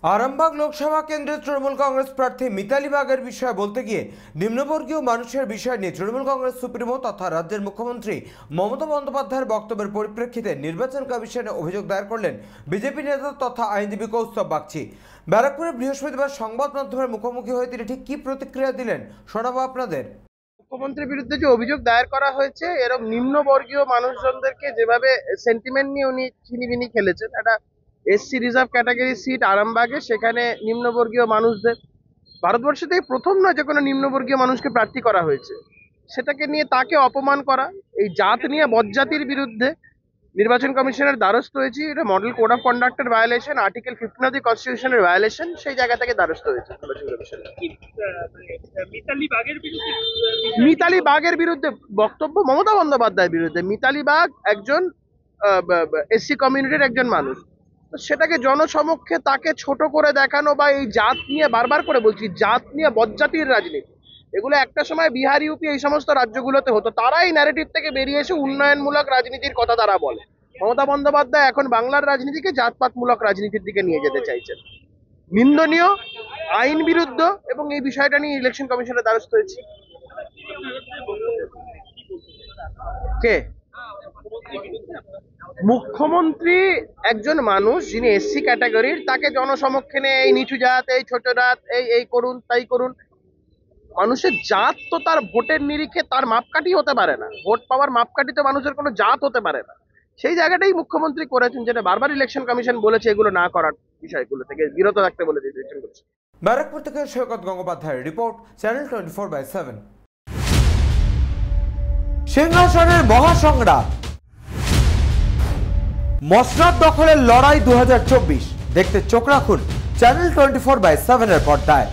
আরামবাগ লোকসভা কেন্দ্রের তৃণমূল কংগ্রেস প্রার্থী মিতালি বাগের বিষয়ে বলতে গিয়ে নিম্নবর্গীয় মানুষের বিষয় নিয়ে তৃণমূল কংগ্রেস সুপ্রিমো তথা রাজ্যের মুখ্যমন্ত্রী মমতা বন্দ্যোপাধ্যায়ের বক্তব্যের পরিপ্রেক্ষিতে নির্বাচন কমিশনে অভিযোগ দায়ের করলেন বিজেপি নেতা তথা আইনজীবী কৌস্তব বাগচি। ব্যারাকপুরে বৃহস্পতিবার সংবাদ মাধ্যমের মুখোমুখি হয়ে তিনি ঠিক কি প্রতিক্রিয়া দিলেন শোনাবো আপনাদের। মুখ্যমন্ত্রীর বিরুদ্ধে যে অভিযোগ দায়ের করা হয়েছে, এরকম নিম্নবর্গীয় মানুষজনদেরকে যেভাবে সেন্টিমেন্ট নিয়ে উনি ছিনিবিনি খেলেছেন, একটা এসসি রিজার্ভ ক্যাটাগরি সিট আরামবাগে, সেখানে নিম্নবর্গীয় মানুষদের, ভারতবর্ষতেই প্রথম নয় যে কোনো নিম্নবর্গীয় মানুষকে প্রার্থী করা হয়েছে, সেটাকে নিয়ে তাকে অপমান করা, এই জাত নিয়ে বজ্জাতির বিরুদ্ধে নির্বাচন কমিশনের দ্বারস্থ হয়েছি। এটা মডেল কোড অফ কন্ডাক্টের ভায়োলেশন, আর্টিকেল 15 অফ দি কনস্টিটিউশনের ভায়োলেশন, সেই জায়গা থেকে দ্বারস্থ হয়েছে নির্বাচন কমিশন। মিতালি বাগের বিরুদ্ধে বক্তব্য মমতা বন্দ্যোপাধ্যায়ের বিরুদ্ধে। মিতালি বাগ একজন এসসি কমিউনিটির একজন মানুষ, তো সেটাকে জনসমক্ষে তাকে ছোট করে দেখানো বা এই জাত নিয়ে, বারবার করে বলছি, জাত নিয়ে বজ্জাতির রাজনীতি, এগুলো একটা সময় বিহার, ইউপি এই সমস্ত রাজ্যগুলোতে হতো। তারা এই ন্যারেটিভ থেকে বেরিয়ে এসে উন্নয়নমূলক রাজনীতির কথা তারা বলে। মমতা বন্দ্যোপাধ্যায় এখন বাংলার রাজনীতিকে জাতপাতমূলক রাজনীতির দিকে নিয়ে যেতে চাইছেন। নিন্দনীয়, আইন বিরুদ্ধ, এবং এই বিষয়টা নিয়ে ইলেকশন কমিশনের দ্বারস্থ হয়েছি। কে? মুখ্যমন্ত্রী একজন মানুষ যিনি এসসি ক্যাটাগরির, তাকে জনসমক্ষে এই নিচু জাত, এই ছোট জাত, এই করুন তাই করুন। মানুষের জাত তো তার ভোটের নিরিখে তার মাপকাঠি হতে পারে না। ভোট পাওয়ার মাপকাঠি তো মানুষের কোনো জাত হতে পারে না। সেই জায়গাটাই মুখ্যমন্ত্রী করেছেন, যেটা বারবার ইলেকশন কমিশন বলেছে এগুলো না করার, বিষয়গুলো থেকে বিরত থাকতে বলেছে ইলেকশন কমিশন। ব্যারাকপুর থেকে সৈকত গঙ্গোপাধ্যায়ের রিপোর্ট, চ্যানেল 24/7। সিংহাসনের মহাসংগ্রাম, মসনদ দখলের লড়াই 2024 দেখতে চোখ রাখুন চ্যানেল 24/7 এর পর্দায়।